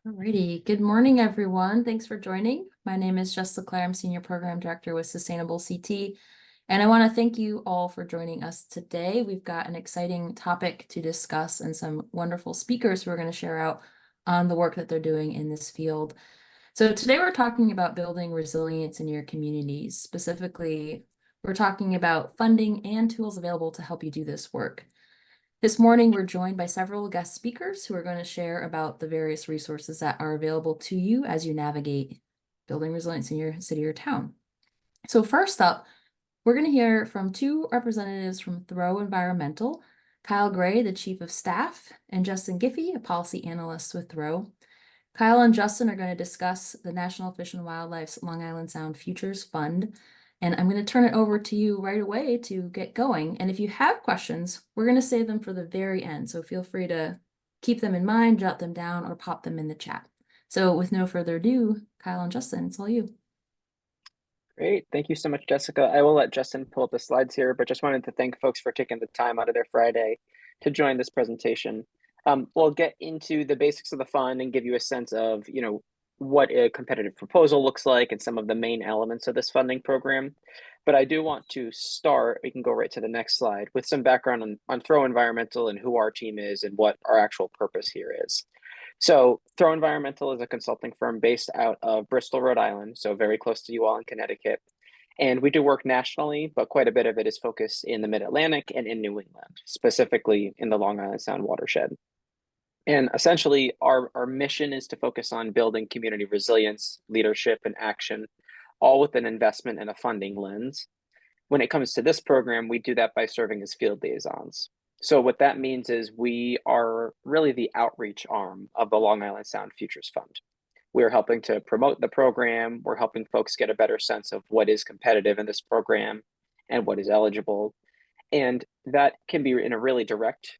Alrighty, good morning, everyone. Thanks for joining. My name is Jess Leclerc. I'm Senior Program Director with Sustainable CT, and I want to thank you all for joining us today. We've got an exciting topic to discuss and some wonderful speakers who are going to share out on the work that they're doing in this field. So today we're talking about building resilience in your communities. Specifically, we're talking about funding and tools available to help you do this work. This morning, we're joined by several guest speakers who are going to share about the various resources that are available to you as you navigate building resilience in your city or town. So first up, we're going to hear from two representatives from Thoreau Environmental, Kyle Gray, the Chief of Staff, and Justin Giffey, a policy analyst with Thoreau. Kyle and Justin are going to discuss the National Fish and Wildlife's Long Island Sound Futures Fund. And I'm going to turn it over to you right away to get going. And if you have questions, we're going to save them for the very end. So feel free to keep them in mind, jot them down, or pop them in the chat. So with no further ado, Kyle and Justin, it's all you. Great. Thank you so much, Jessica. I will let Justin pull up the slides here, but just wanted to thank folks for taking the time out of their Friday to join this presentation. We'll get into the basics of the fund and give you a sense of, what a competitive proposal looks like and some of the main elements of this funding program. But I do want to start, we can go right to the next slide, with some background on Thoreau Environmental and who our team is and what our actual purpose here is. So Thoreau Environmental is a consulting firm based out of Bristol, Rhode Island, so very close to you all in Connecticut. And we do work nationally, but quite a bit of it is focused in the Mid-Atlantic and in New England, specifically in the Long Island Sound watershed. And essentially, our mission is to focus on building community resilience, leadership, and action, all with an investment and a funding lens. When it comes to this program, we do that by serving as field liaisons. So what that means is we are really the outreach arm of the Long Island Sound Futures Fund. We're helping to promote the program. We're helping folks get a better sense of what is competitive in this program and what is eligible. And that can be in a really direct,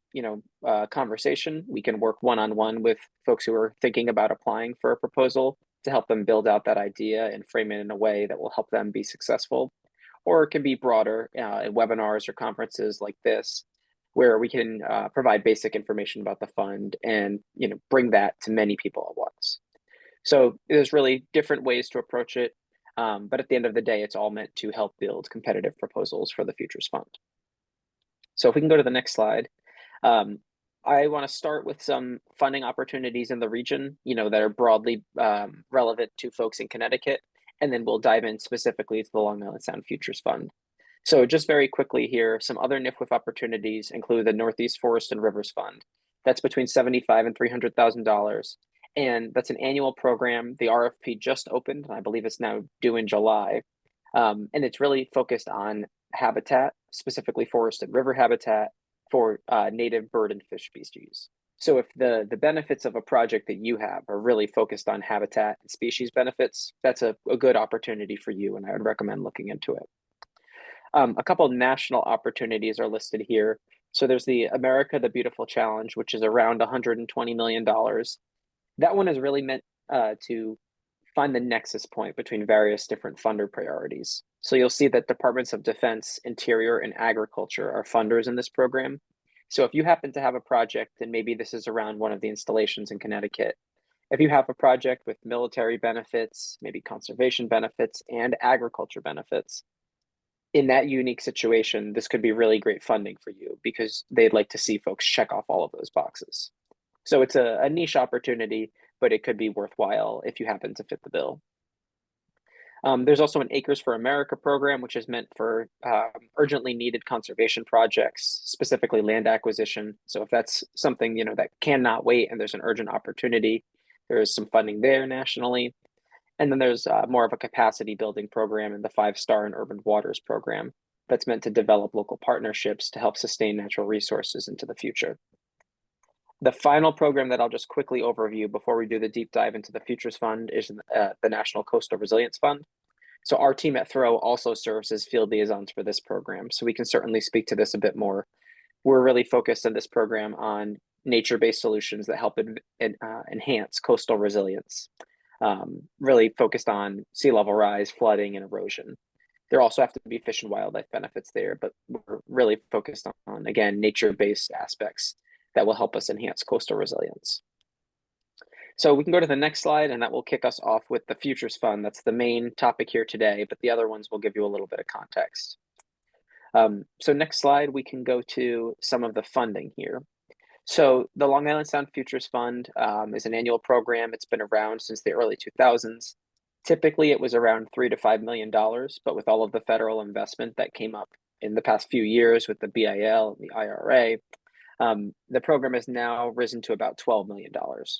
conversation. We can work one-on-one with folks who are thinking about applying for a proposal to help them build out that idea and frame it in a way that will help them be successful. Or it can be broader in webinars or conferences like this, where we can provide basic information about the fund and bring that to many people at once. So there's really different ways to approach it, but at the end of the day, it's all meant to help build competitive proposals for the Futures Fund. So if we can go to the next slide, I want to start with some funding opportunities in the region, that are broadly relevant to folks in Connecticut, and then we'll dive in specifically to the Long Island Sound Futures Fund. So just very quickly here, some other NIFWF opportunities include the Northeast Forest and Rivers Fund. That's between $75,000 and $300,000. And that's an annual program. The RFP just opened, and I believe it's now due in July. And it's really focused on habitat, specifically forest and river habitat for native bird and fish species. So if the benefits of a project that you have are really focused on habitat and species benefits, that's a good opportunity for you, and I would recommend looking into it. A couple of national opportunities are listed here. So there's the America the Beautiful Challenge, which is around $120 million. That one is really meant to find the nexus point between various different funder priorities. So you'll see that Departments of Defense, Interior, and Agriculture are funders in this program. So if you happen to have a project, and maybe this is around one of the installations in Connecticut, if you have a project with military benefits, maybe conservation benefits, and agriculture benefits, in that unique situation, this could be really great funding for you because they'd like to see folks check off all of those boxes. So it's a niche opportunity, but it could be worthwhile if you happen to fit the bill. There's also an Acres for America program, which is meant for urgently needed conservation projects, specifically land acquisition. So if that's something that cannot wait and there's an urgent opportunity, there is some funding there nationally. And then there's more of a capacity building program in the 5-Star and Urban Waters program that's meant to develop local partnerships to help sustain natural resources into the future. The final program that I'll just quickly overview before we do the deep dive into the Futures Fund is the National Coastal Resilience Fund. So our team at Thoreau also serves as field liaisons for this program, so we can certainly speak to this a bit more. We're really focused in this program on nature-based solutions that help enhance coastal resilience. Really focused on sea level rise, flooding, and erosion. There also have to be fish and wildlife benefits there, but we're really focused on, again, nature-based aspects that will help us enhance coastal resilience. So we can go to the next slide, and that will kick us off with the Futures Fund. That's the main topic here today, but the other ones will give you a little bit of context. So next slide, we can go to some of the funding here. So the Long Island Sound Futures Fund is an annual program. It's been around since the early 2000s. Typically, it was around $3 to $5 million, but with all of the federal investment that came up in the past few years with the BIL and the IRA, the program has now risen to about $12 million.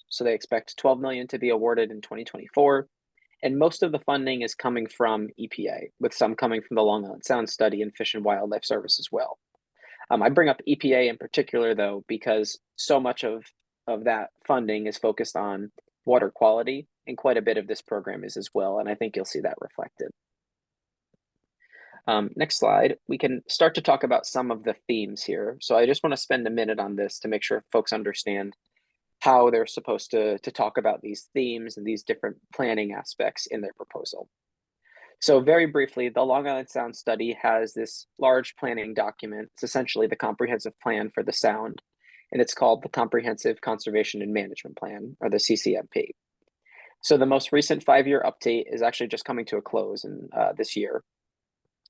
So they expect $12 million to be awarded in 2024. And most of the funding is coming from EPA, with some coming from the Long Island Sound Study and Fish and Wildlife Service as well. I bring up EPA in particular, though, because so much of that funding is focused on water quality, and quite a bit of this program is as well. And I think you'll see that reflected. Next slide, we can start to talk about some of the themes here. So I just want to spend a minute on this to make sure folks understand how they're supposed to talk about these themes and these different planning aspects in their proposal. So very briefly, the Long Island Sound Study has this large planning document. It's essentially the comprehensive plan for the sound, and it's called the Comprehensive Conservation and Management Plan, or the CCMP. So the most recent 5-year update is actually just coming to a close in this year,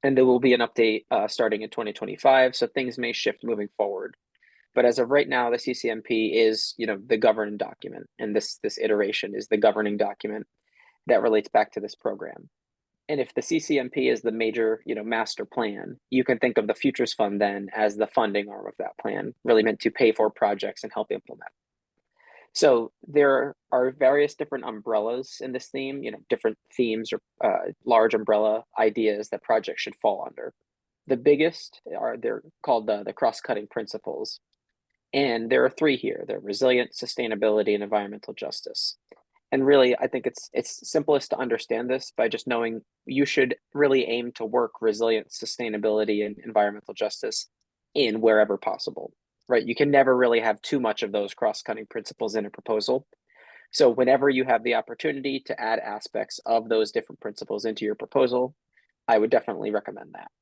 and there will be an update starting in 2025. So things may shift moving forward. But as of right now, the CCMP is, the governing document, and this iteration is the governing document that relates back to this program. And if the CCMP is the major, master plan, you can think of the Futures Fund then as the funding arm of that plan, really meant to pay for projects and help implement. So there are various different umbrellas in this theme, different themes or large umbrella ideas that projects should fall under. The biggest they're called the cross-cutting principles. And there are 3 here. They're resilience, sustainability, and environmental justice. And really, I think it's simplest to understand this by just knowing you should really aim to work resilience, sustainability, and environmental justice in wherever possible, right? You can never really have too much of those cross-cutting principles in a proposal. So whenever you have the opportunity to add aspects of those different principles into your proposal, I would definitely recommend that.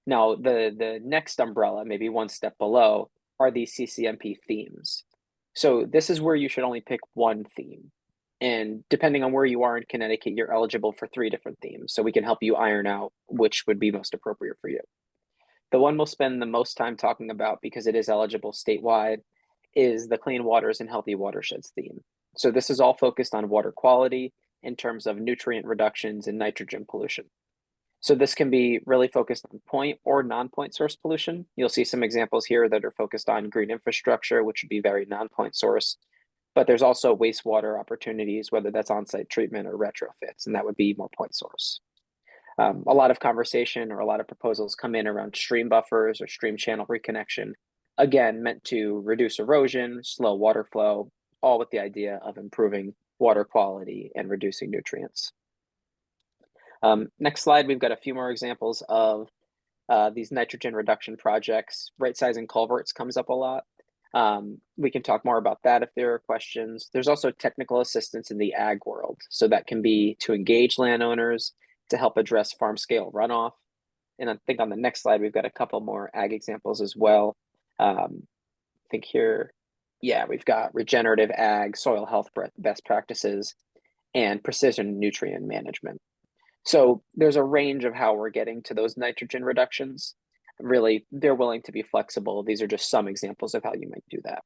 Now, the next umbrella, maybe one step below, are these CCMP themes. So this is where you should only pick one theme. And depending on where you are in Connecticut, you're eligible for 3 different themes. So we can help you iron out which would be most appropriate for you. The one we'll spend the most time talking about, because it is eligible statewide, is the Clean Waters and Healthy Watersheds theme. So this is all focused on water quality in terms of nutrient reductions and nitrogen pollution. So this can be really focused on point or non-point source pollution. You'll see some examples here that are focused on green infrastructure, which would be very non-point source. But there's also wastewater opportunities, whether that's on-site treatment or retrofits, and that would be more point source. A lot of conversation or a lot of proposals come in around stream buffers or stream channel reconnection, again, meant to reduce erosion, slow water flow, all with the idea of improving water quality and reducing nutrients. Next slide, we've got a few more examples of these nitrogen reduction projects. Right sizing culverts comes up a lot. We can talk more about that if there are questions. There's also technical assistance in the ag world. So that can be to engage landowners to help address farm scale runoff. And I think on the next slide, we've got a couple more ag examples as well. I think here, yeah, we've got regenerative ag, soil health best practices, and precision nutrient management. So there's a range of how we're getting to those nitrogen reductions. Really, they're willing to be flexible. These are just some examples of how you might do that.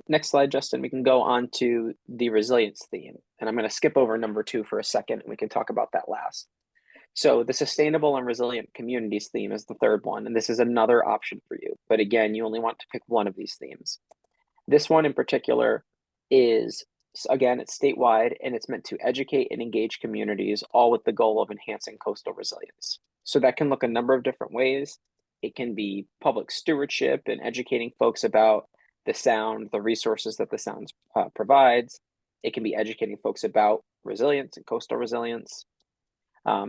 Next slide, Justin, we can go on to the resilience theme. And I'm going to skip over number 2 for a second, and we can talk about that last. So the sustainable and resilient communities theme is the 3rd one, and this is another option for you. But again, you only want to pick one of these themes. This one in particular is, again, it's statewide, and it's meant to educate and engage communities, all with the goal of enhancing coastal resilience. So that can look a number of different ways. It can be public stewardship and educating folks about the sound, the resources that the sound provides. It can be educating folks about resilience and coastal resilience.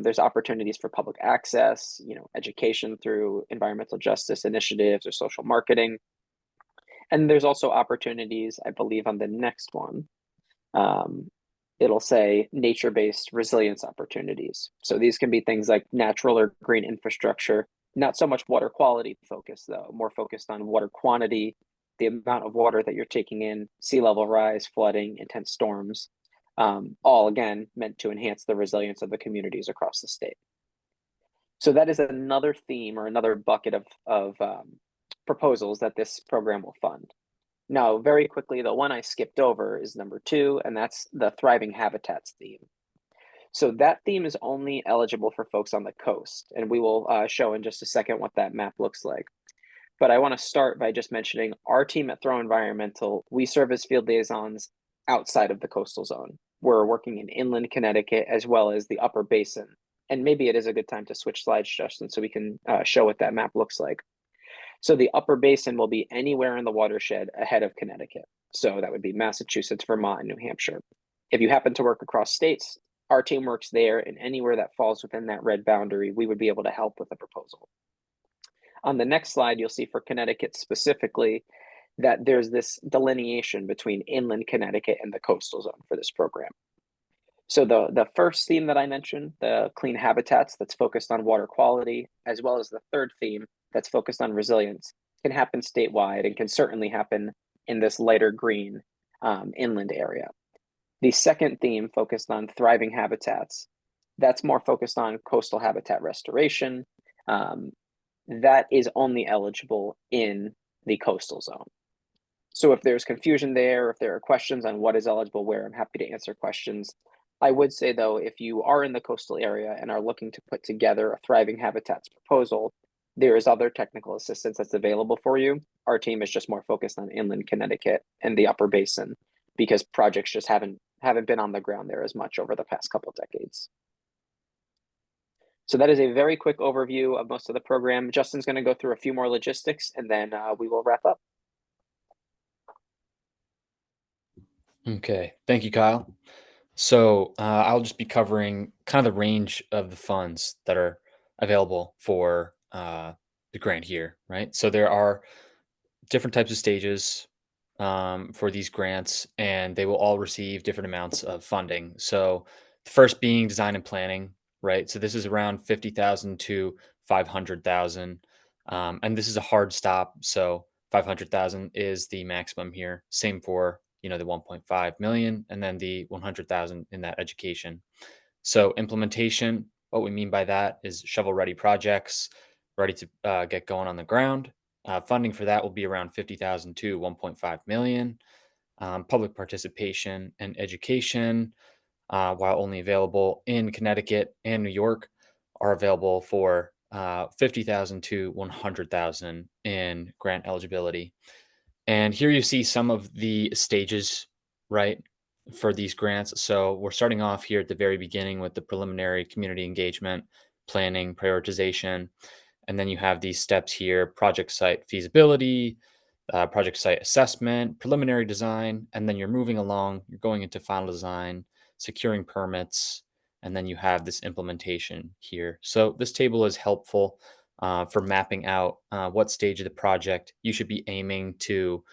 There's opportunities for public access, education through environmental justice initiatives or social marketing. And there's also opportunities, I believe, on the next one. It'll say nature-based resilience opportunities. So these can be things like natural or green infrastructure, not so much water quality focused, though, more focused on water quantity the amount of water that you're taking in, sea level rise, flooding, intense storms, all again meant to enhance the resilience of the communities across the state. So that is another theme or another bucket of proposals that this program will fund. Now, very quickly, the one I skipped over is number 2, and that's the thriving habitats theme. So that theme is only eligible for folks on the coast, and we will show in just a second what that map looks like. But I want to start by just mentioning our team at Throw Environmental, we serve as field liaisons outside of the coastal zone. We're working in inland Connecticut as well as the upper basin. And maybe it is a good time to switch slides, Justin, so we can show what that map looks like. So the upper basin will be anywhere in the watershed ahead of Connecticut. So that would be Massachusetts, Vermont, and New Hampshire. If you happen to work across states, our team works there, and anywhere that falls within that red boundary, we would be able to help with a proposal. On the next slide, you'll see for Connecticut specifically that there's this delineation between inland Connecticut and the coastal zone for this program. So the first theme that I mentioned, the clean habitats that's focused on water quality, as well as the third theme that's focused on resilience, can happen statewide and can certainly happen in this lighter green inland area. The second theme focused on thriving habitats, that's more focused on coastal habitat restoration. That is only eligible in the coastal zone. So if there's confusion there, if there are questions on what is eligible where, I'm happy to answer questions. I would say though, if you are in the coastal area and are looking to put together a thriving habitats proposal, there is other technical assistance that's available for you. Our team is just more focused on inland Connecticut and the upper basin because projects just haven't been on the ground there as much over the past couple of decades. So that is a very quick overview of most of the program. Justin's going to go through a few more logistics and then we will wrap up. Okay, thank you, Kyle. So I'll just be covering kind of the range of the funds that are available for the grant here, right? So there are different types of stages for these grants, and they will all receive different amounts of funding. So the first being design and planning, right? So this is around 50,000 to 500,000, and this is a hard stop. So 500,000 is the maximum here. Same for the 1.5 million, and then the 100,000 in that education. So implementation, what we mean by that is shovel-ready projects, ready to get going on the ground. Funding for that will be around 50,000 to 1.5 million. Public participation and education, while only available in Connecticut and New York, are available for 50,000 to 100,000 in grant eligibility. And here you see some of the stages, right, for these grants. So we're starting off here at the very beginning with the preliminary community engagement, planning, prioritization. And then you have these steps here: project site feasibility, project site assessment, preliminary design, and then you're moving along, you're going into final design, securing permits, and then you have this implementation here. So this table is helpful for mapping out what stage of the project you should be aiming to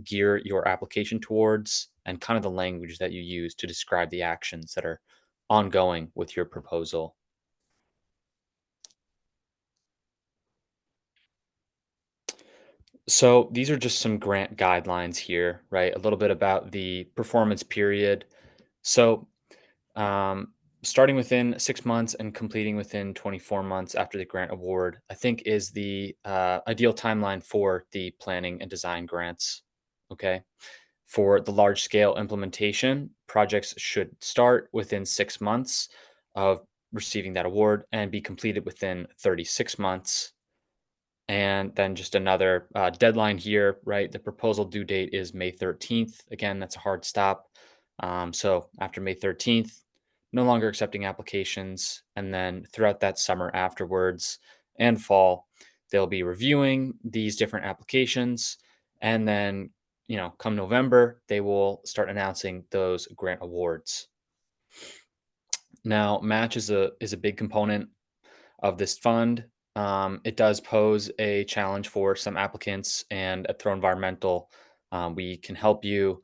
gear your application towards, and kind of the language that you use to describe the actions that are ongoing with your proposal. So these are just some grant guidelines here, right? A little bit about the performance period. So um, starting within 6 months and completing within 24 months after the grant award, I think is the ideal timeline for the planning and design grants. Okay. For the large scale implementation, projects should start within 6 months of receiving that award and be completed within 36 months. And then just another deadline here, right? The proposal due date is May 13th. Again, that's a hard stop. So after May 13th, no longer accepting applications. And then throughout that summer afterwards and fall, they'll be reviewing these different applications. And then, come November, they will start announcing those grant awards. Now, match is a big component of this fund. It does pose a challenge for some applicants, and at Throw Environmental, we can help you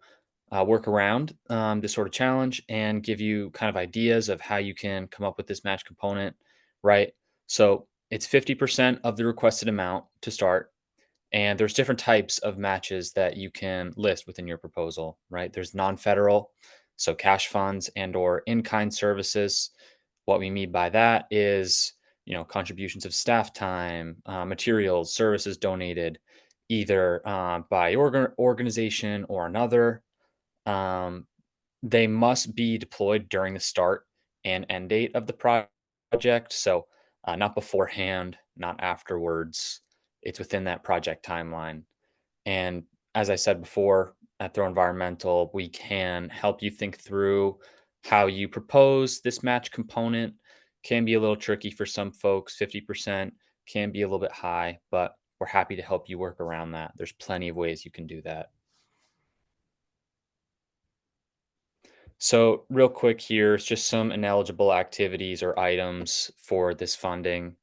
work around this sort of challenge and give you kind of ideas of how you can come up with this match component, right? So it's 50% of the requested amount to start. And there's different types of matches that you can list within your proposal, right? There's non-federal, so cash funds and or in-kind services. What we mean by that is, contributions of staff time, materials, services donated, either by organization or another. Um, they must be deployed during the start and end date of the project. So, not beforehand, not afterwards. It's within that project timeline. And as I said before, at Throw Environmental, we can help you think through how you propose this match component. Can be a little tricky for some folks. 50% can be a little bit high, but we're happy to help you work around that. There's plenty of ways you can do that. So, real quick here, it's just some ineligible activities or items for this funding,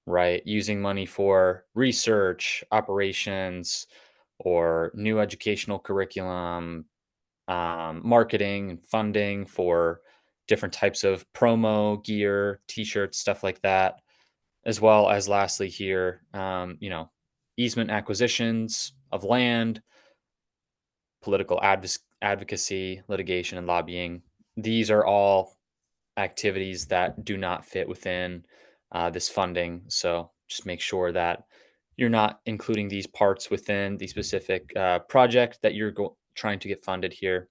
right? Using money for research, operations, or new educational curriculum, marketing and funding for different types of promo gear, t-shirts, stuff like that, as well as lastly here, easement acquisitions of land, political advocacy, litigation, and lobbying. These are all activities that do not fit within this funding. So just make sure that you're not including these parts within the specific project that you're trying to get funded here.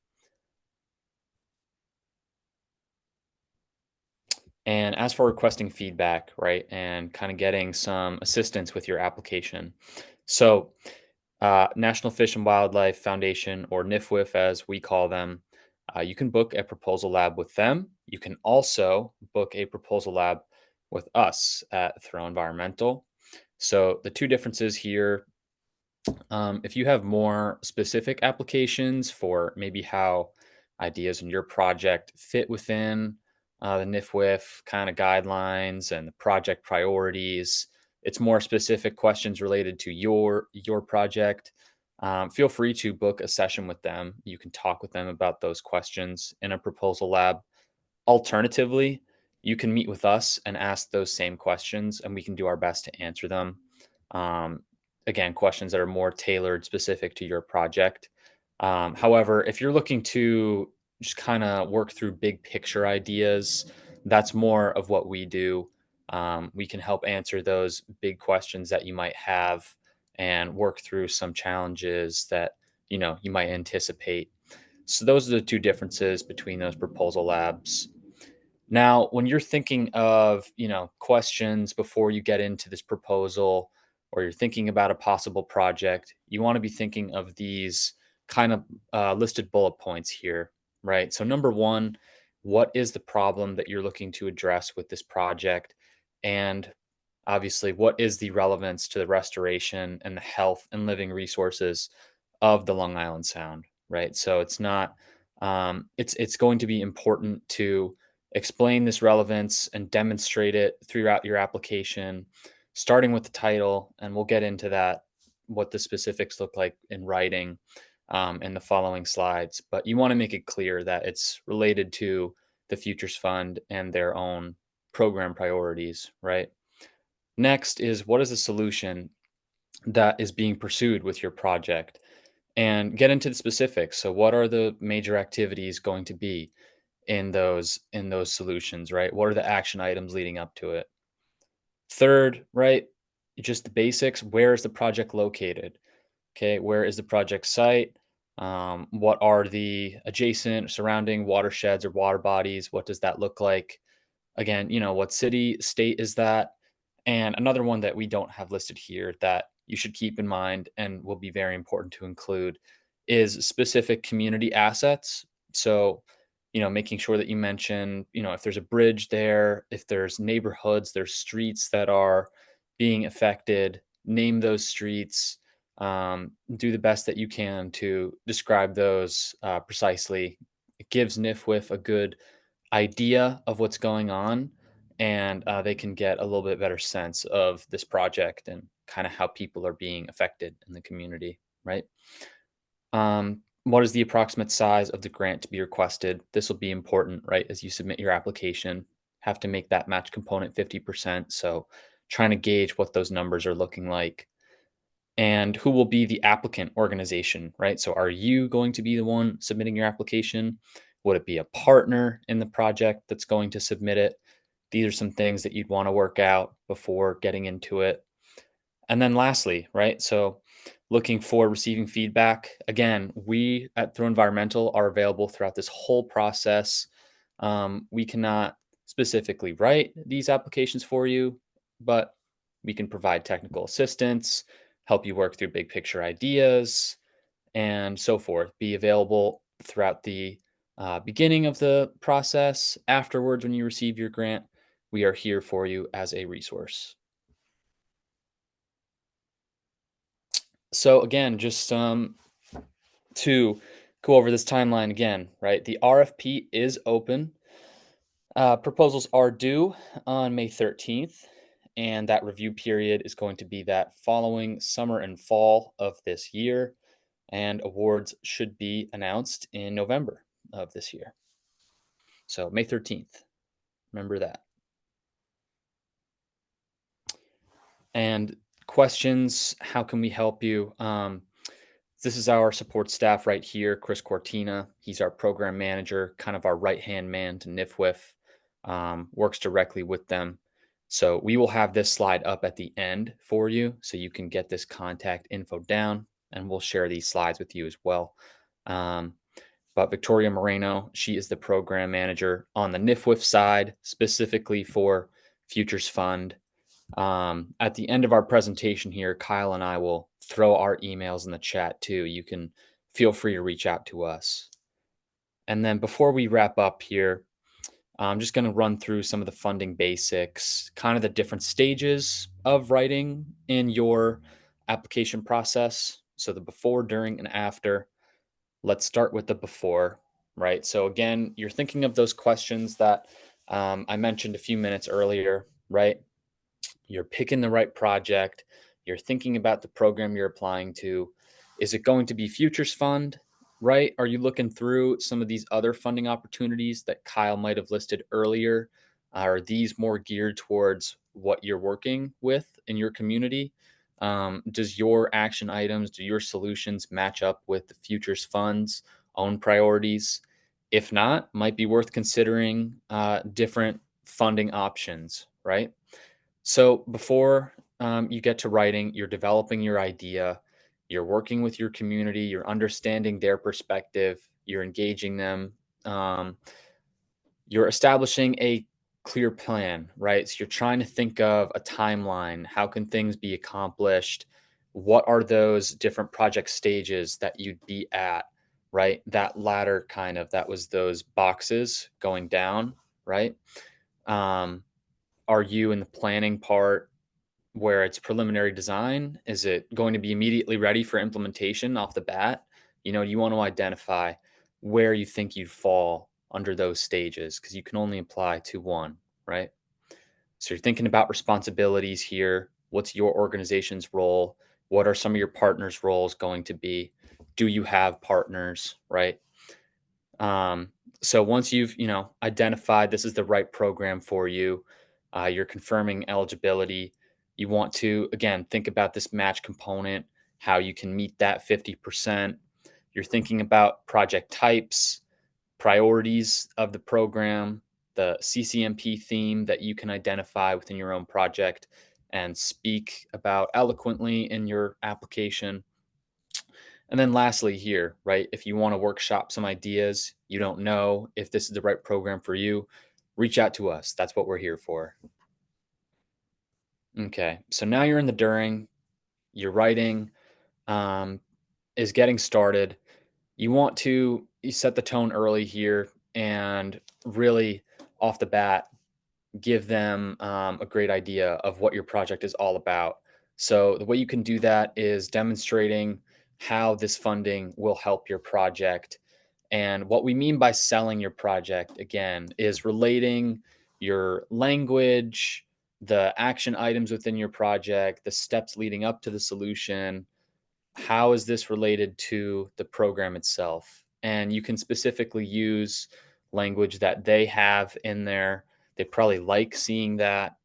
And as for requesting feedback, right, and kind of getting some assistance with your application. So, National Fish and Wildlife Foundation, or NIFWF as we call them, you can book a proposal lab with them. You can also book a proposal lab with us at Throw Environmental. So, the two differences here, if you have more specific applications for maybe how ideas in your project fit within the NIFWF kind of guidelines and the project priorities, it's more specific questions related to your project. Feel free to book a session with them. You can talk with them about those questions in a proposal lab. Alternatively, you can meet with us and ask those same questions, and we can do our best to answer them. Um, Again, questions that are more tailored, specific to your project. However, if you're looking to just kind of work through big picture ideas, that's more of what we do. We can help answer those big questions that you might have and work through some challenges that you might anticipate. So those are the two differences between those proposal labs. Now, when you're thinking of, questions before you get into this proposal, or you're thinking about a possible project, you want to be thinking of these kind of listed bullet points here, right? So, number one, what is the problem that you're looking to address with this project? And obviously, what is the relevance to the restoration and the health and living resources of the Long Island Sound, right? So, it's not, it's going to be important to explain this relevance and demonstrate it throughout your application, starting with the title. And we'll get into that, what the specifics look like in writing in the following slides. But you want to make it clear that it's related to the Futures Fund and their own program priorities, right? Next is, what is the solution that is being pursued with your project? And get into the specifics. So what are the major activities going to be in those solutions, right? What are the action items leading up to it? Third, right? Just the basics. Where is the project located? Okay, where is the project site? What are the adjacent surrounding watersheds or water bodies? What does that look like? Again, what city, state is that? And another one that we don't have listed here that you should keep in mind and will be very important to include is specific community assets. So, making sure that you mention, if there's a bridge there, if there's neighborhoods, there's streets that are being affected, name those streets, do the best that you can to describe those precisely. It gives NIFWF a good idea of what's going on, and they can get a little bit better sense of this project and kind of how people are being affected in the community, right? What is the approximate size of the grant to be requested? This will be important, right? As you submit your application, have to make that match component 50%. So trying to gauge what those numbers are looking like. and who will be the applicant organization, right? So are you going to be the one submitting your application? Would it be a partner in the project that's going to submit it? These are some things that you'd want to work out before getting into it. And then lastly, right? So looking for receiving feedback. Again, we at Throw Environmental are available throughout this whole process. We cannot specifically write these applications for you, but we can provide technical assistance, help you work through big picture ideas, and so forth. Be available throughout the beginning of the process. Afterwards, when you receive your grant, we are here for you as a resource. So again, just to go over this timeline again, right? The RFP is open. Proposals are due on May 13th, and that review period is going to be that following summer and fall of this year, and awards should be announced in November of this year. So May 13th, remember that. And questions, how can we help you? This is our support staff right here, Chris Cortina. He's our program manager, kind of our right-hand man to NIFWIF, works directly with them. So we will have this slide up at the end for you so you can get this contact info down, and we'll share these slides with you as well. But Victoria Moreno, she is the program manager on the NIFWIF side, specifically for Futures Fund. At the end of our presentation here, Kyle and I will throw our emails in the chat too. You can feel free to reach out to us. And then before we wrap up here, I'm just going to run through some of the funding basics, kind of the different stages of writing in your application process. So the before, during, and after. Let's start with the before, right? So again, you're thinking of those questions that I mentioned a few minutes earlier, right? You're picking the right project. You're thinking about the program you're applying to. Is it going to be Futures Fund, right? Are you looking through some of these other funding opportunities that Kyle might have listed earlier? Are these more geared towards what you're working with in your community? Does your action items, do your solutions match up with the Futures Fund's own priorities? If not, might be worth considering different funding options, right? So before you get to writing, you're developing your idea, you're working with your community, you're understanding their perspective, you're engaging them, um, you're establishing a clear plan, right? So you're trying to think of a timeline. How can things be accomplished? What are those different project stages that you'd be at, right? That ladder kind of, that was those boxes going down, right? Um, are you in the planning part where it's preliminary design? Is it going to be immediately ready for implementation off the bat? You want to identify where you think you'd fall under those stages because you can only apply to one, right? So you're thinking about responsibilities here. What's your organization's role? What are some of your partners' roles going to be? Do you have partners, right? Um, so once you've identified this is the right program for you, you're confirming eligibility. You want to again think about this match component, how you can meet that 50%. You're thinking about project types, priorities of the program, the CCMP theme that you can identify within your own project and speak about eloquently in your application. And then lastly here, right, if you want to workshop some ideas, you don't know if this is the right program for you, reach out to us. That's what we're here for. Okay, so now you're in the during, your writing is getting started. You set the tone early here and really off the bat give them a great idea of what your project is all about. So the way you can do that is demonstrating how this funding will help your project. And what we mean by selling your project, again, is relating your language, the action items within your project, the steps leading up to the solution. How is this related to the program itself? And you can specifically use language that they have in there. They probably like seeing that.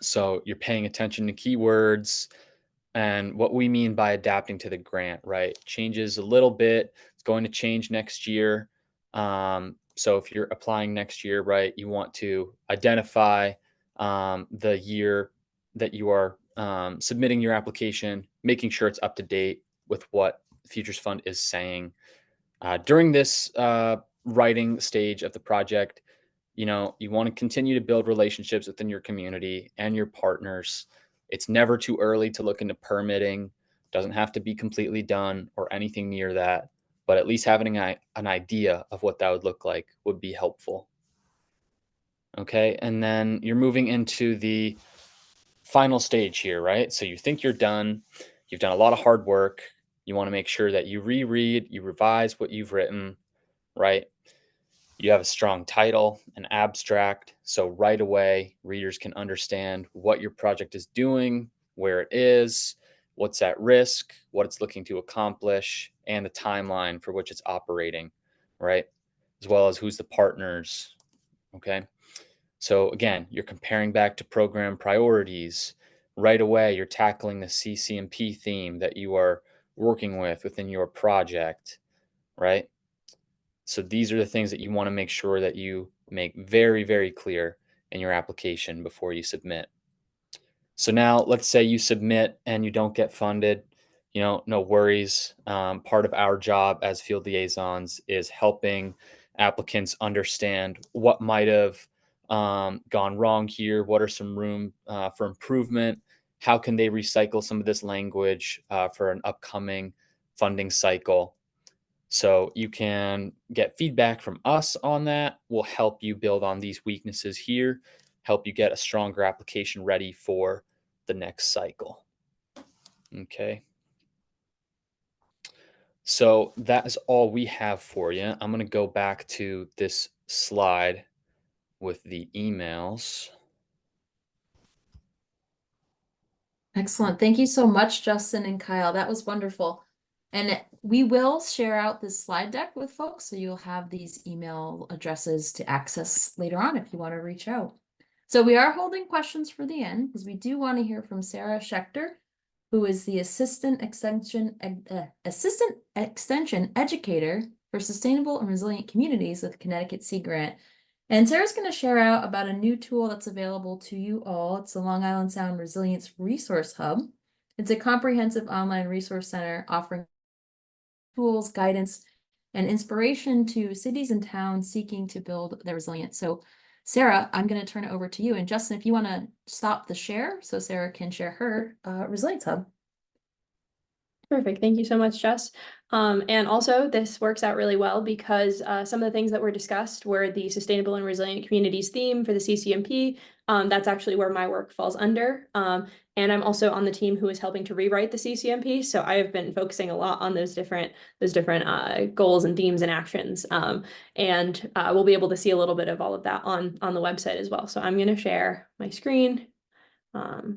So you're paying attention to keywords. And what we mean by adapting to the grant, right? Changes a little bit. It's going to change next year. So if you're applying next year, right, you want to identify the year that you are submitting your application, making sure it's up to date with what Futures Fund is saying. During this writing stage of the project, you want to continue to build relationships within your community and your partners. It's never too early to look into permitting. Doesn't have to be completely done or anything near that, but at least having an idea of what that would look like would be helpful. Okay, and then you're moving into the final stage here, right? So you think you're done. You've done a lot of hard work. You want to make sure that you reread, you revise what you've written, right? You have a strong title, an abstract, so right away readers can understand what your project is doing, where it is, what's at risk, what it's looking to accomplish, and the timeline for which it's operating, right? As well as who's the partners, okay? So again, you're comparing back to program priorities. Right away, you're tackling the CCMP theme that you are working with within your project, right? So these are the things that you want to make sure that you make very, very clear in your application before you submit. So now let's say you submit and you don't get funded, no worries. Part of our job as field liaisons is helping applicants understand what might have gone wrong here. What are some room for improvement? How can they recycle some of this language for an upcoming funding cycle? So you can get feedback from us on that. We'll help you build on these weaknesses here, help you get a stronger application ready for the next cycle. Okay. So that is all we have for you. I'm going to go back to this slide with the emails. Excellent. Thank you so much, Justin and Kyle. That was wonderful. And we will share out this slide deck with folks, so you'll have these email addresses to access later on if you want to reach out. So we are holding questions for the end because we do want to hear from Sarah Schechter, who is the Assistant Extension Educator for Sustainable and Resilient Communities with Connecticut Sea Grant. And Sarah's going to share out about a new tool that's available to you all. It's the Long Island Sound Resilience Resource Hub. It's a comprehensive online resource center offering tools, guidance, and inspiration to cities and towns seeking to build their resilience. So Sarah, I'm going to turn it over to you. And Justin, if you want to stop the share so Sarah can share her Resilience Hub. Perfect. Thank you so much, Jess. And also this works out really well because some of the things that were discussed were the Sustainable and Resilient Communities theme for the CCMP. That's actually where my work falls under. And I'm also on the team who is helping to rewrite the CCMP. So I have been focusing a lot on those different goals and themes and actions. And we'll be able to see a little bit of all of that on the website as well. So I'm going to share my screen. Let's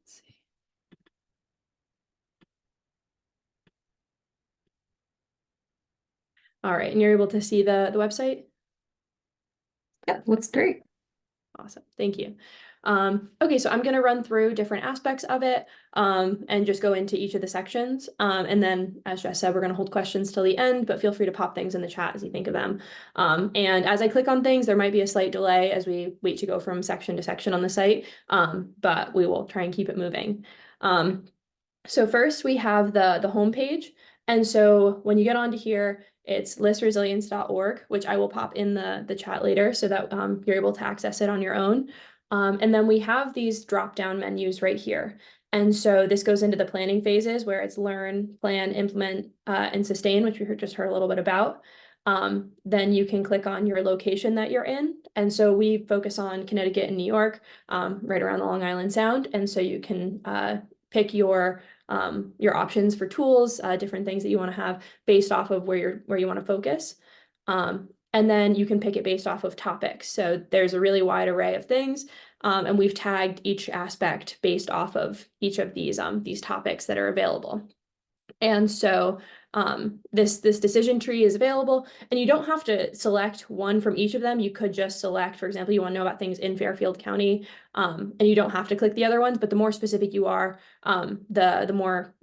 see. All right, and you're able to see the website? Yeah, looks great. Awesome, thank you. Okay, so I'm gonna run through different aspects of it and just go into each of the sections. And then, as Jess said, we're gonna hold questions till the end, but feel free to pop things in the chat as you think of them. And as I click on things, there might be a slight delay as we wait to go from section to section on the site, but we will try and keep it moving. So first we have the home page. And so when you get onto here, it's listresilience.org, which I will pop in the chat later so that you're able to access it on your own. And then we have these drop-down menus right here. And so this goes into the planning phases where it's learn, plan, implement, and sustain, which we just heard a little bit about. Then you can click on your location that you're in. And so we focus on Connecticut and New York, right around the Long Island Sound. And so you can pick your options for tools, different things that you want to have based off of where you want to focus. And then you can pick it based off of topics. So there's a really wide array of things. And we've tagged each aspect based off of each of these topics that are available. And so this decision tree is available, and you don't have to select one from each of them. You could just select, for example, you want to know about things in Fairfield County, and you don't have to click the other ones, but the more specific you are, the more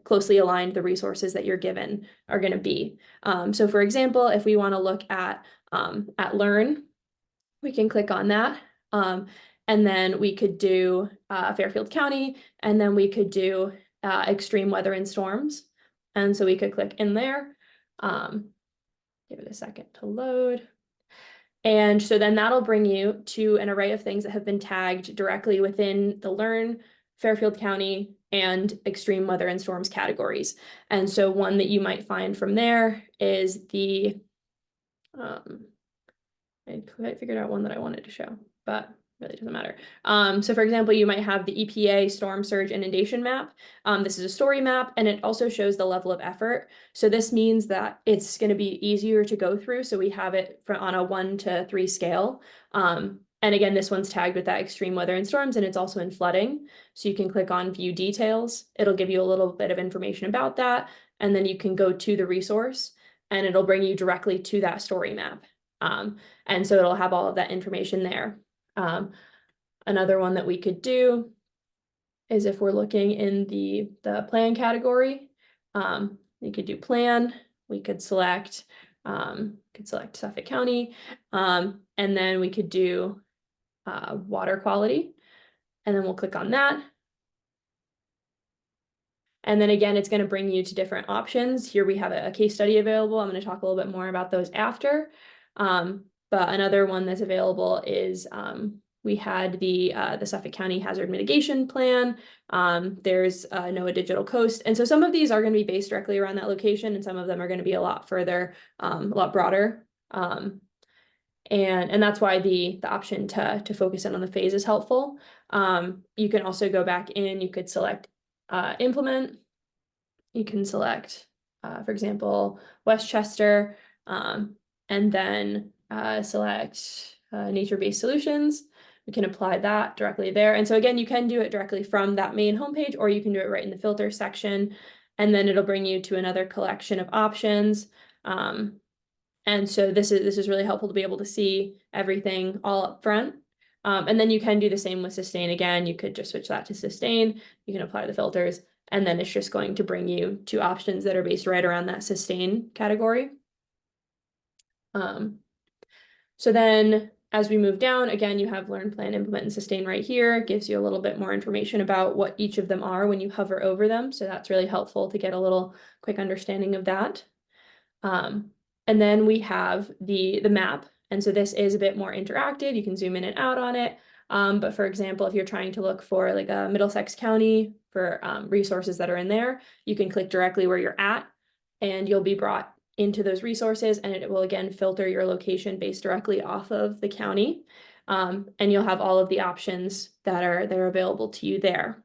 closely aligned the resources that you're given are going to be. So for example, if we want to look at Learn, we can click on that. And then we could do Fairfield County, and then we could do extreme weather and storms. And so we could click in there. Give it a second to load. And so then that'll bring you to an array of things that have been tagged directly within the Learn, Fairfield County, and extreme weather and storms categories. And so one that you might find from there is the, I figured out one that I wanted to show, but really doesn't matter. So for example, you might have the EPA storm surge inundation map. This is a story map, and it also shows the level of effort. So this means that it's going to be easier to go through. So we have it on a 1 to 3 scale. And again, this one's tagged with that extreme weather and storms, and it's also in flooding. So you can click on view details. It'll give you a little bit of information about that. And then you can go to the resource, and it'll bring you directly to that story map. And so it'll have all of that information there. Another one that we could do is if we're looking in the plan category, we could do plan, we could select Suffolk County, and then we could do water quality, and then we'll click on that. And then again, it's going to bring you to different options. Here we have a case study available. I'm going to talk a little bit more about those after. But another one that's available is we had the Suffolk County Hazard Mitigation Plan. There's NOAA Digital Coast. And so some of these are going to be based directly around that location, and some of them are going to be a lot further, a lot broader. And that's why the option to focus in on the phase is helpful. You can also go back in, you could select implement. You can select, for example, Westchester, and then select nature-based solutions. We can apply that directly there. And so again, you can do it directly from that main homepage, or you can do it right in the filter section, and then it'll bring you to another collection of options. And so this is really helpful to be able to see everything all up front. And then you can do the same with sustain again. You could just switch that to sustain. You can apply the filters, and then it's just going to bring you to options that are based right around that sustain category. So then as we move down, again, you have learn, plan, implement, and sustain right here. It gives you a little bit more information about what each of them are when you hover over them. So that's really helpful to get a little quick understanding of that. And then we have the map. And so this is a bit more interactive. You can zoom in and out on it. But for example, if you're trying to look for like a Middlesex County for resources that are in there, you can click directly where you're at, and you'll be brought into those resources, and it will again filter your location based directly off of the county. And you'll have all of the options that are available to you there.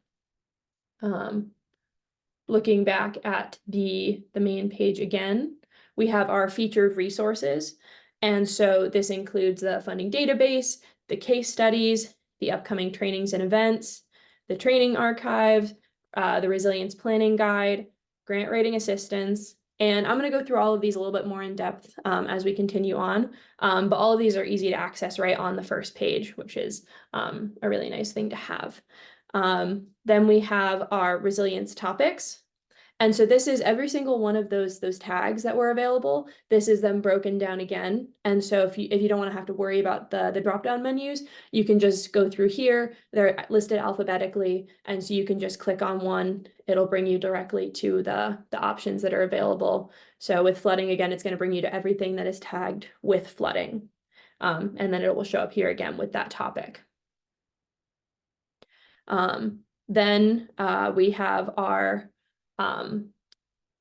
Looking back at the main page again, we have our featured resources. And so this includes the funding database, the case studies, the upcoming trainings and events, the training archive, the resilience planning guide, grant writing assistance. And I'm going to go through all of these a little bit more in depth as we continue on. But all of these are easy to access right on the first page, which is a really nice thing to have. Then we have our resilience topics. And so this is every single one of those tags that were available. This is them broken down again. And so if you don't want to have to worry about the drop-down menus, you can just go through here. They're listed alphabetically. And so you can just click on one. It'll bring you directly to the options that are available. So with flooding, again, it's going to bring you to everything that is tagged with flooding. And then it will show up here again with that topic. Then we have our I'm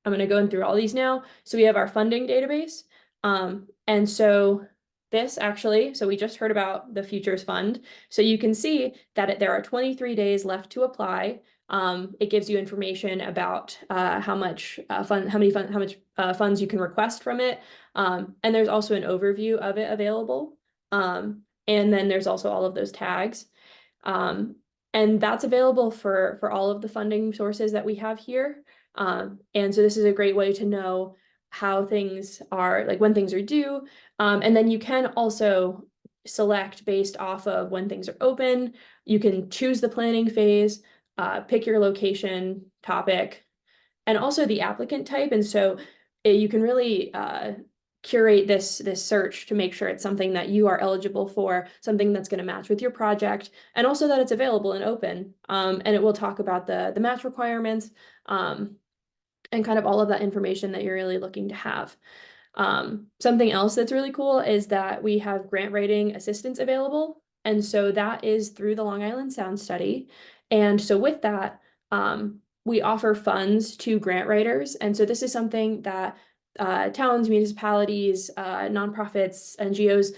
going to go through all these now. So we have our funding database. And so this actually, so we just heard about the Futures Fund. So you can see that there are 23 days left to apply. It gives you information about how much funds you can request from it. And there's also an overview of it available. And then there's also all of those tags. And that's available for all of the funding sources that we have here. And so this is a great way to know how things are, like when things are due. And then you can also select based off of when things are open. You can choose the planning phase, pick your location, topic, and also the applicant type. And so you can really curate this search to make sure it's something that you are eligible for, something that's going to match with your project, and also that it's available and open. And it will talk about the match requirements, and kind of all of that information that you're really looking to have. Something else that's really cool is that we have grant writing assistance available. And so that is through the Long Island Sound Study. And so with that, we offer funds to grant writers. And so this is something that towns, municipalities, nonprofits, NGOs,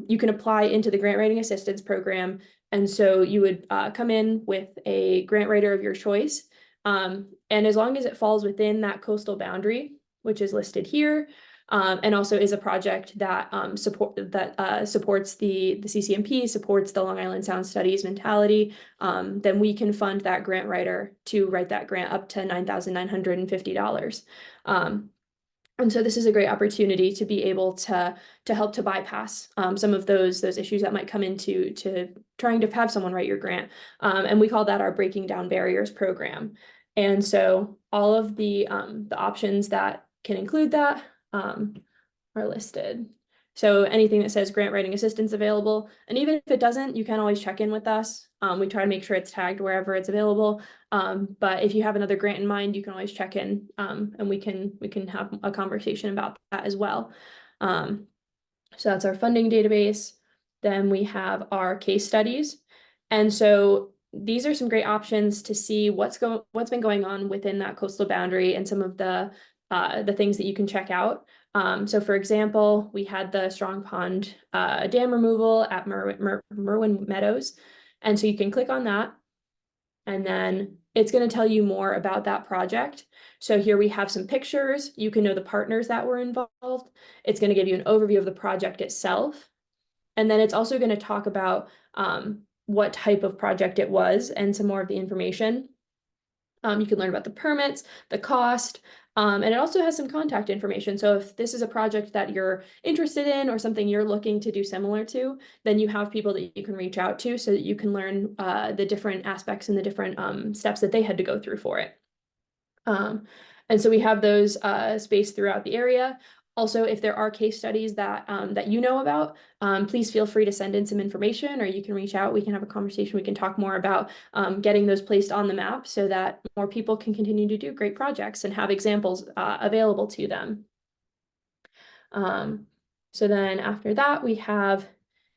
you can apply into the grant writing assistance program. And so you would come in with a grant writer of your choice. And as long as it falls within that coastal boundary, which is listed here, and also is a project that supports the CCMP, supports the Long Island Sound Studies mentality, then we can fund that grant writer to write that grant up to $9,950. And so this is a great opportunity to be able to help to bypass some of those issues that might come into trying to have someone write your grant. And we call that our Breaking Down Barriers program. And so all of the options that can include that are listed. So anything that says grant writing assistance available, and even if it doesn't, you can always check in with us. We try to make sure it's tagged wherever it's available. But if you have another grant in mind, you can always check in, and we can have a conversation about that as well. So that's our funding database. Then we have our case studies. And so these are some great options to see what's been going on within that coastal boundary and some of the things that you can check out. So for example, we had the Strong Pond dam removal at Merwin Meadows. And so you can click on that, and then it's going to tell you more about that project. So here we have some pictures. You can know the partners that were involved. It's going to give you an overview of the project itself. And then it's also going to talk about what type of project it was and some more of the information. You can learn about the permits, the cost, and it also has some contact information. So if this is a project that you're interested in or something you're looking to do similar to, then you have people that you can reach out to so that you can learn the different aspects and the different steps that they had to go through for it. And so we have those spaced throughout the area. Also, if there are case studies that you know about, please feel free to send in some information, or you can reach out. We can have a conversation. We can talk more about getting those placed on the map so that more people can continue to do great projects and have examples available to them. So then after that, we have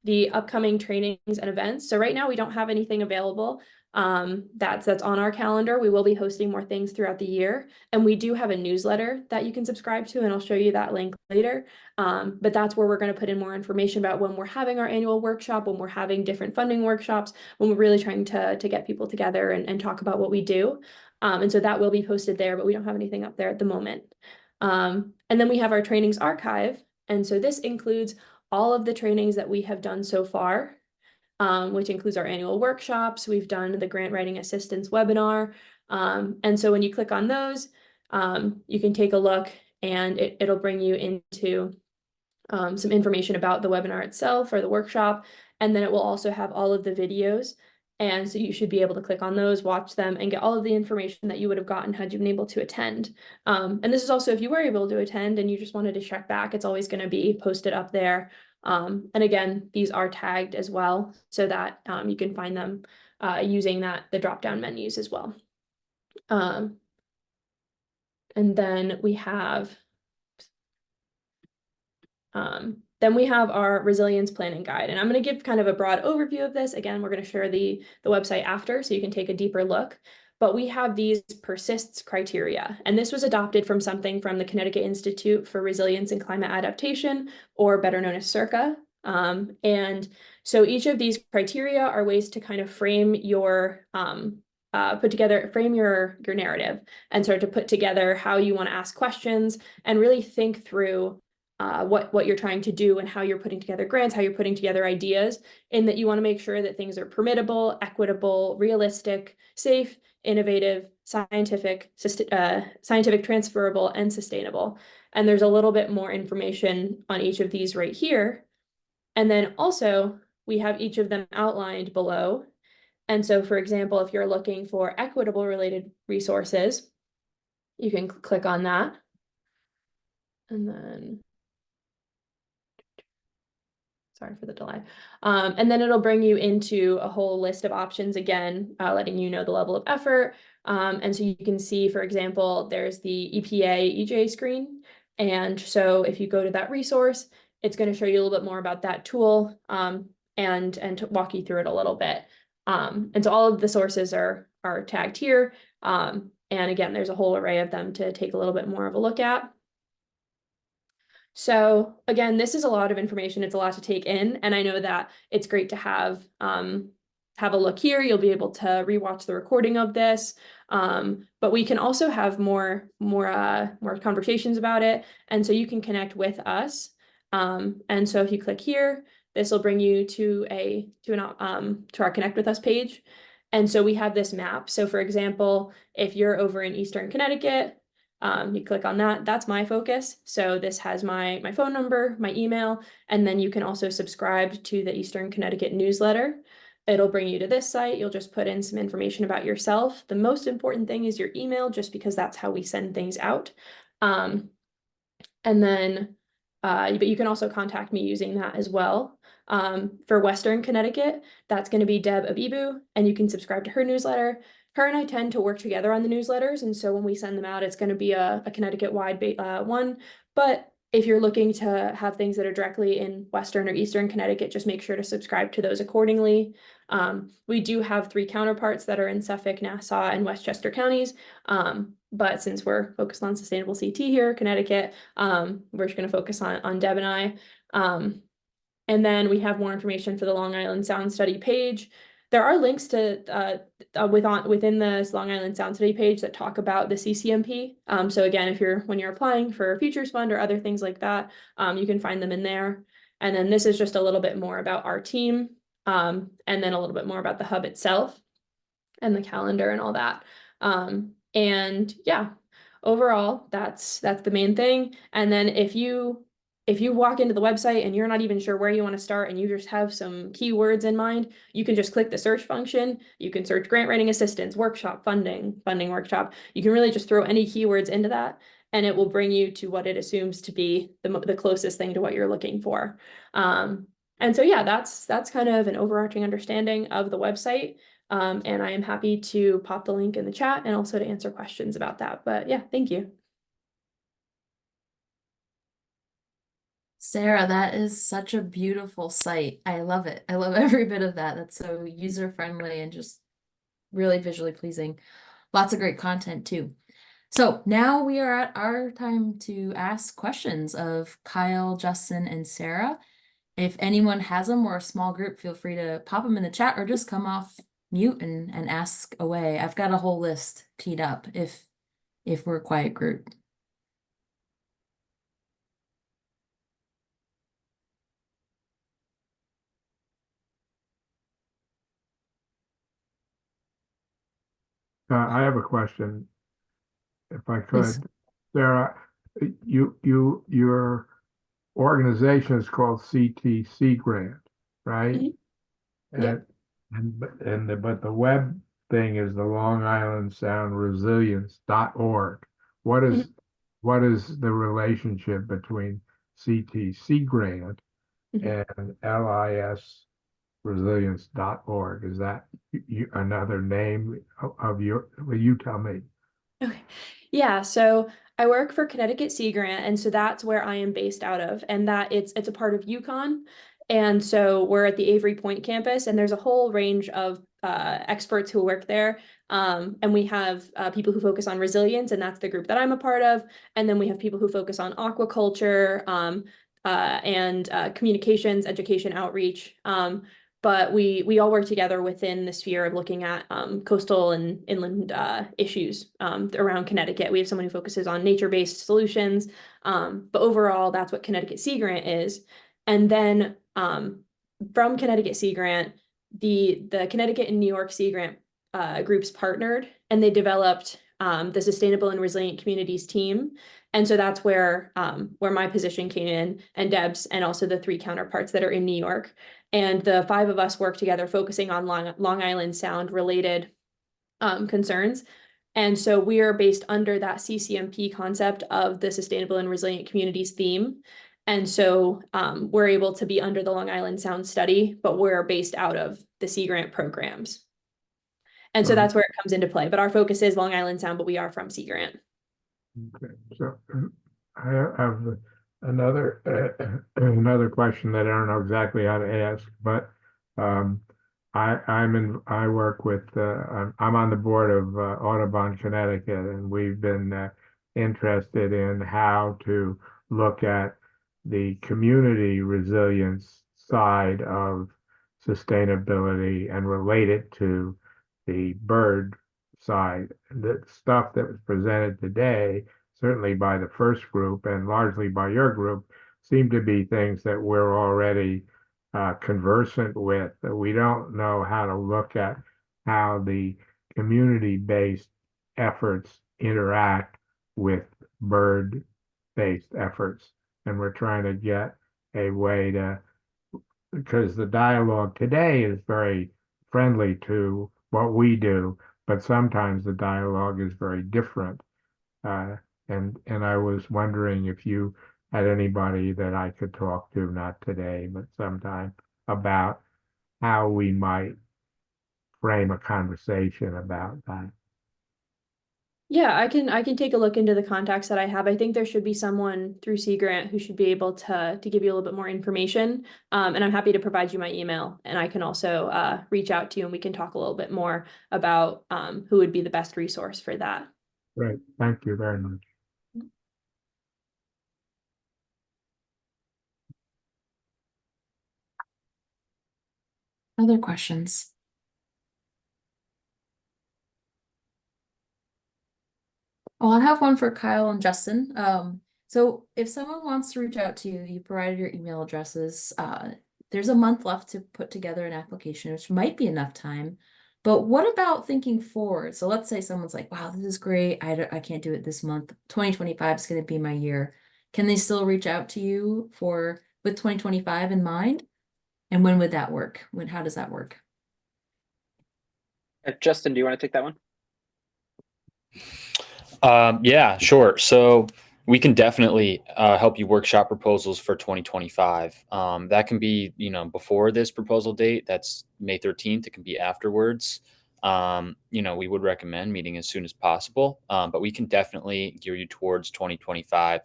the upcoming trainings and events. So right now we don't have anything available that's on our calendar. We will be hosting more things throughout the year, and we do have a newsletter that you can subscribe to, and I'll show you that link later. But that's where we're going to put in more information about when we're having our annual workshop, when we're having different funding workshops, when we're really trying to get people together and talk about what we do. And so that will be posted there, but we don't have anything up there at the moment. And then we have our trainings archive. And so this includes all of the trainings that we have done so far, which includes our annual workshops. We've done the grant writing assistance webinar. And so when you click on those, you can take a look, and it'll bring you into some information about the webinar itself or the workshop. And then it will also have all of the videos. And so you should be able to click on those, watch them, and get all of the information that you would have gotten had you been able to attend. And this is also if you were able to attend and you just wanted to check back, it's always going to be posted up there. And again, these are tagged as well so that you can find them using the drop-down menus as well. And then we have our resilience planning guide, and I'm going to give kind of a broad overview of this. Again, we're going to share the website after so you can take a deeper look. But we have these persists criteria, and this was adopted from something from the Connecticut Institute for Resilience and Climate Adaptation, or better known as CIRCA. And so each of these criteria are ways to kind of frame your frame your narrative, and sort of to put together how you want to ask questions and really think through what you're trying to do and how you're putting together grants, how you're putting together ideas, in that you want to make sure that things are permittable, equitable, realistic, safe, innovative, scientific, scientific, transferable, and sustainable. And there's a little bit more information on each of these right here. And then also we have each of them outlined below. And so, for example, if you're looking for equitable related resources, you can click on that. And then, sorry for the delay. And then it'll bring you into a whole list of options again, letting you know the level of effort. And so you can see, for example, there's the EPA EJ screen. And so if you go to that resource, it's going to show you a little bit more about that tool, and to walk you through it a little bit. And so all of the sources are tagged here. And again, there's a whole array of them to take a little bit more of a look at. So again, this is a lot of information. It's a lot to take in. And I know that it's great to have a look here. You'll be able to rewatch the recording of this. But we can also have more conversations about it. And so you can connect with us. And so if you click here, this will bring you to our Connect with Us page. And so we have this map. So for example, if you're over in Eastern Connecticut, you click on that, that's my focus. So this has my phone number, my email, and then you can also subscribe to the Eastern Connecticut newsletter. It'll bring you to this site. You'll just put in some information about yourself. The most important thing is your email, just because that's how we send things out. And then, but you can also contact me using that as well. For Western Connecticut, that's going to be Deb Abibu, and you can subscribe to her newsletter. Her and I tend to work together on the newsletters, and so when we send them out, it's going to be a Connecticut-wide one. But if you're looking to have things that are directly in Western or Eastern Connecticut, just make sure to subscribe to those accordingly. We do have 3 counterparts that are in Suffolk, Nassau, and Westchester counties. But since we're focused on sustainable CT here, Connecticut, we're just going to focus on Deb and I. And then we have more information for the Long Island Sound Study page. There are links to within the Long Island Sound Study page that talk about the CCMP. So again, when you're applying for a Futures Fund or other things like that, you can find them in there. And then this is just a little bit more about our team, and then a little bit more about the hub itself and the calendar and all that. And yeah, overall, that's the main thing. And then if you walk into the website and you're not even sure where you want to start and you just have some keywords in mind, you can just click the search function. You can search grant writing assistance, workshop, funding workshop. You can really just throw any keywords into that, and it will bring you to what it assumes to be the closest thing to what you're looking for. And so yeah, that's kind of an overarching understanding of the website. And I am happy to pop the link in the chat and also to answer questions about that. But yeah, thank you. Sarah, that is such a beautiful site. I love it. I love every bit of that. That's so user-friendly and just really visually pleasing. Lots of great content too. So now we are at our time to ask questions of Kyle, Justin, and Sarah. If anyone has them or a small group, feel free to pop them in the chat or just come off mute and ask away. I've got a whole list teed up if we're a quiet group. I have a question, if I Please. could. Sarah, your organization is called CTC Grant, right? Mhm. Yep. But the web thing is the Long Island Sound Resilience.org. What is the relationship between CTC Grant and LIS resilience.org? Is that another name of your, will you tell me? Okay. Yeah, so I work for Connecticut Sea Grant, and so that's where I am based out of, and that it's a part of UConn. And so we're at the Avery Point campus, and there's a whole range of experts who work there. And we have people who focus on resilience, and that's the group that I'm a part of. And then we have people who focus on aquaculture, and communications, education, outreach. But we all work together within the sphere of looking at coastal and inland issues around Connecticut. We have someone who focuses on nature-based solutions, but overall, that's what Connecticut Sea Grant is. And then from Connecticut Sea Grant, the Connecticut and New York Sea Grant groups partnered, and they developed the Sustainable and Resilient Communities team. And so that's where my position came in, and Deb's, and also the 3 counterparts that are in New York. And the 5 of us work together focusing on Long Island Sound related concerns. And so we are based under that CCMP concept of the Sustainable and Resilient Communities theme. And so we're able to be under the Long Island Sound study, but we're based out of the Sea Grant programs. And so that's where it comes into play. But our focus is Long Island Sound, but we are from Sea Grant. Okay, so I have another another question that I don't know exactly how to ask, but I work with I'm on the board of Audubon Connecticut, and we've been interested in how to look at the community resilience side of sustainability and relate it to the bird side. The stuff that was presented today, certainly by the first group and largely by your group, seem to be things that we're already conversant with. We don't know how to look at how the community-based efforts interact with bird-based efforts. And we're trying to get a way to, because the dialogue today is very friendly to what we do, but sometimes the dialogue is very different. And I was wondering if you had anybody that I could talk to, not today, but sometime, about how we might frame a conversation about that. Yeah, I can take a look into the contacts that I have. I think there should be someone through Sea Grant who should be able to give you a little bit more information. And I'm happy to provide you my email, and I can also reach out to you and we can talk a little bit more about who would be the best resource for that. Great, thank you very much. Other questions? Well, I have one for Kyle and Justin. So if someone wants to reach out to you, you provided your email addresses. There's a month left to put together an application, which might be enough time. But what about thinking forward? So let's say someone's like, wow, this is great. I can't do it this month. 2025 is going to be my year. Can they still reach out to you with 2025 in mind? And when would that work? How does that work? Justin, do you want to take that one? Yeah, sure. So we can definitely help you workshop proposals for 2025. That can be, before this proposal date, that's May 13th. It can be afterwards. We would recommend meeting as soon as possible, but we can definitely gear you towards 2025.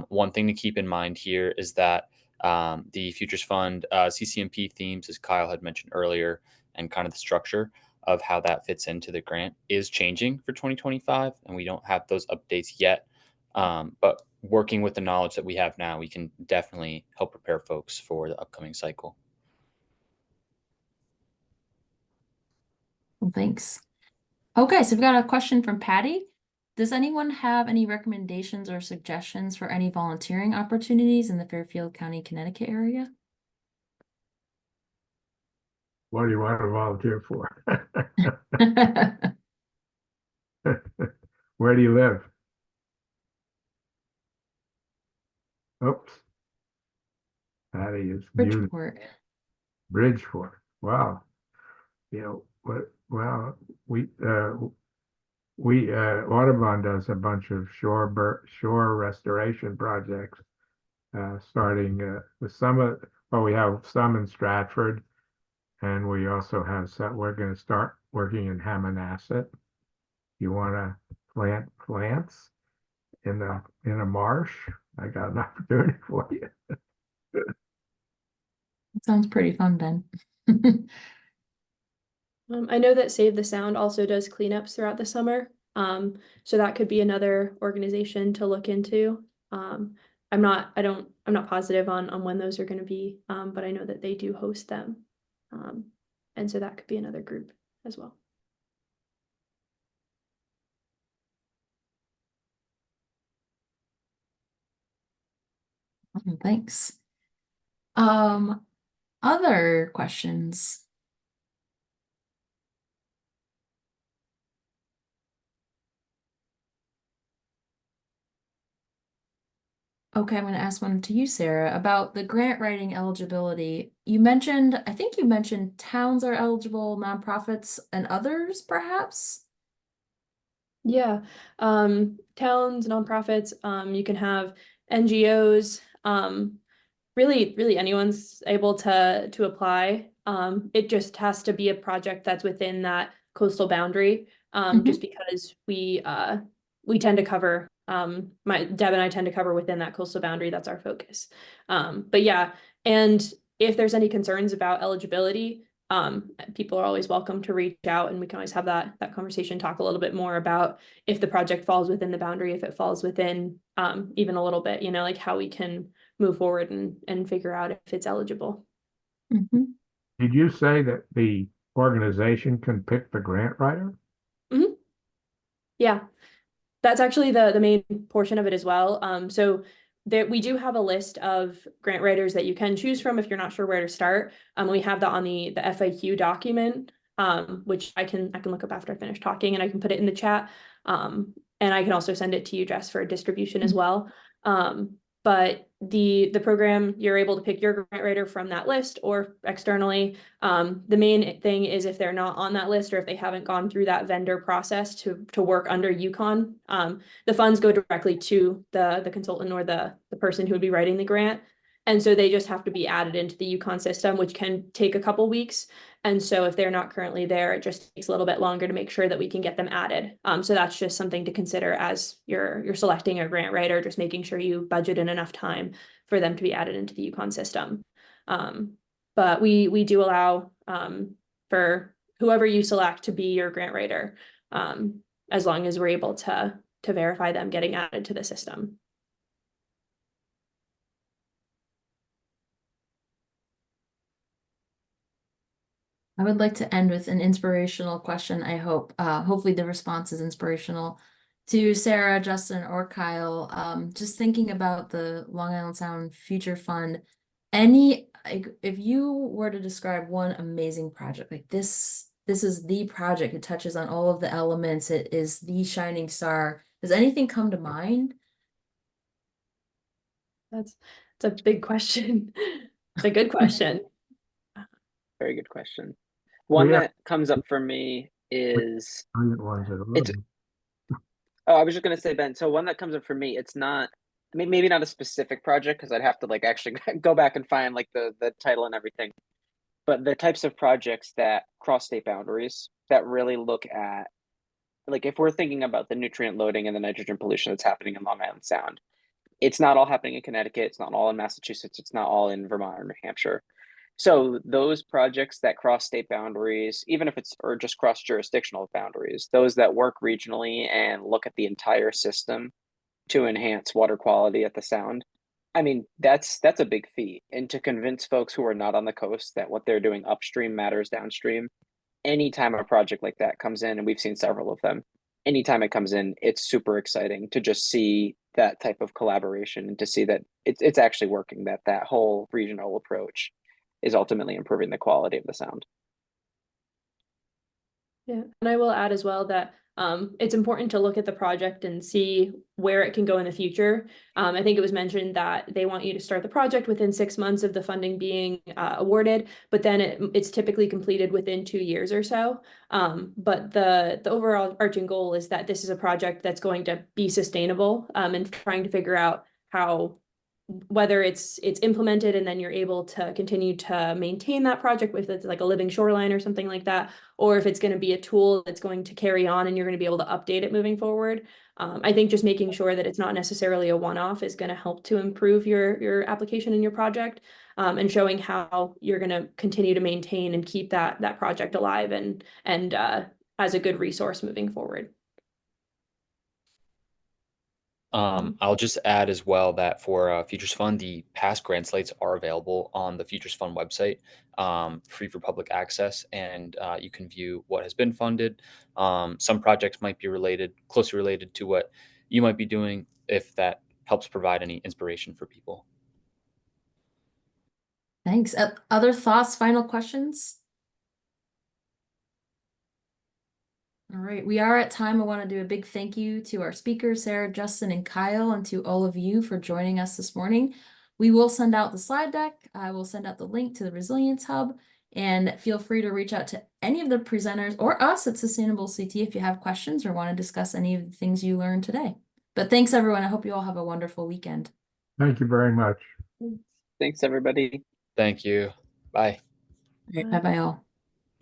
One thing to keep in mind here is that the Futures Fund CCMP themes, as Kyle had mentioned earlier, and kind of the structure of how that fits into the grant is changing for 2025, and we don't have those updates yet. But working with the knowledge that we have now, we can definitely help prepare folks for the upcoming cycle. Well, thanks. Okay, so we've got a question from Patty. Does anyone have any recommendations or suggestions for any volunteering opportunities in the Fairfield County, Connecticut area? What do you want to volunteer for? Where do you live? Oops. Patty is muted. Bridgeport. Bridgeport. Wow. Well, we Audubon does a bunch of shore restoration projects, starting with we have some in Stratford, and we also have some. We're going to start working in Hammonasset. You want to plant plants in a marsh? I got an opportunity for you. Sounds pretty fun then. I know that Save the Sound also does cleanups throughout the summer. So that could be another organization to look into. I'm not positive on when those are going to be, but I know that they do host them. And so that could be another group as well. Thanks. Other questions? Okay, I'm going to ask one to you, Sarah, about the grant writing eligibility. You mentioned, I think you mentioned towns are eligible, nonprofits, and others, perhaps? Yeah, towns, nonprofits, you can have NGOs, really anyone's able to apply. It just has to be a project that's within that coastal boundary. Just because we tend to cover, Deb and I tend to cover within that coastal boundary. That's our focus. But yeah, and if there's any concerns about eligibility, people are always welcome to reach out, and we can always have that conversation, talk a little bit more about if the project falls within the boundary, if it falls within even a little bit, like how we can move forward and figure out if it's eligible. Mhm. Did you say that the organization can pick the grant writer? Yeah, that's actually the main portion of it as well. So we do have a list of grant writers that you can choose from if you're not sure where to start. We have that on the FAQ document, which I can look up after I finish talking, and I can put it in the chat. And I can also send it to you, Jess, for distribution as well. But the program, you're able to pick your grant writer from that list or externally. The main thing is if they're not on that list or if they haven't gone through that vendor process to work under UConn, the funds go directly to the consultant or the person who would be writing the grant. And so they just have to be added into the UConn system, which can take a couple weeks. And so if they're not currently there, it just takes a little bit longer to make sure that we can get them added. So that's just something to consider as you're selecting a grant writer, just making sure you budget in enough time for them to be added into the UConn system. But we do allow for whoever you select to be your grant writer, as long as we're able to verify them getting added to the system. I would like to end with an inspirational question, I hope. Hopefully the response is inspirational. To Sarah, Justin, or Kyle, just thinking about the Long Island Sound Future Fund, if you were to describe one amazing project, like this is the project, it touches on all of the elements, it is the shining star. Does anything come to mind? It's a big question. It's a good question. Very good question. We One have that comes up for me is brilliant ones at it's. Oh, I was just gonna say, Ben. So one that comes up for me, it's not. Maybe not a specific project because I'd have to like actually go back and find like the title and everything. But the types of projects that cross state boundaries that really look at, like, if we're thinking about the nutrient loading and the nitrogen pollution that's happening in Long Island Sound, it's not all happening in Connecticut. It's not all in Massachusetts. It's not all in Vermont or New Hampshire. So those projects that cross state boundaries, even if it's or just cross jurisdictional boundaries, those that work regionally and look at the entire system to enhance water quality at the Sound, I mean, that's a big feat. And to convince folks who are not on the coast that what they're doing upstream matters downstream, anytime a project like that comes in, and we've seen several of them, anytime it comes in, it's super exciting to just see that type of collaboration and to see that it's actually working, that whole regional approach is ultimately improving the quality of the Sound. Yeah, and I will add as well that it's important to look at the project and see where it can go in the future. I think it was mentioned that they want you to start the project within 6 months of the funding being awarded, but then it's typically completed within 2 years or so. But the overall arching goal is that this is a project that's going to be sustainable, and trying to figure out how whether it's implemented and then you're able to continue to maintain that project with it's like a living shoreline or something like that, or if it's going to be a tool that's going to carry on and you're going to be able to update it moving forward. I think just making sure that it's not necessarily a one-off is going to help to improve your application and your project, and showing how you're going to continue to maintain and keep that project alive and as a good resource moving forward. I'll just add as well that for Futures Fund, the past grant slates are available on the Futures Fund website, free for public access, and you can view what has been funded. Some projects might be closely related to what you might be doing, if that helps provide any inspiration for people. Thanks. Other thoughts, final questions? All right, we are at time. I want to do a big thank you to our speakers, Sarah, Justin, and Kyle, and to all of you for joining us this morning. We will send out the slide deck. I will send out the link to the Resilience Hub, and feel free to reach out to any of the presenters or us at Sustainable CT if you have questions or want to discuss any of the things you learned today. But thanks, everyone. I hope you all have a wonderful weekend. Thank you very much. Thanks, everybody. Thank you. Bye. Bye-bye all.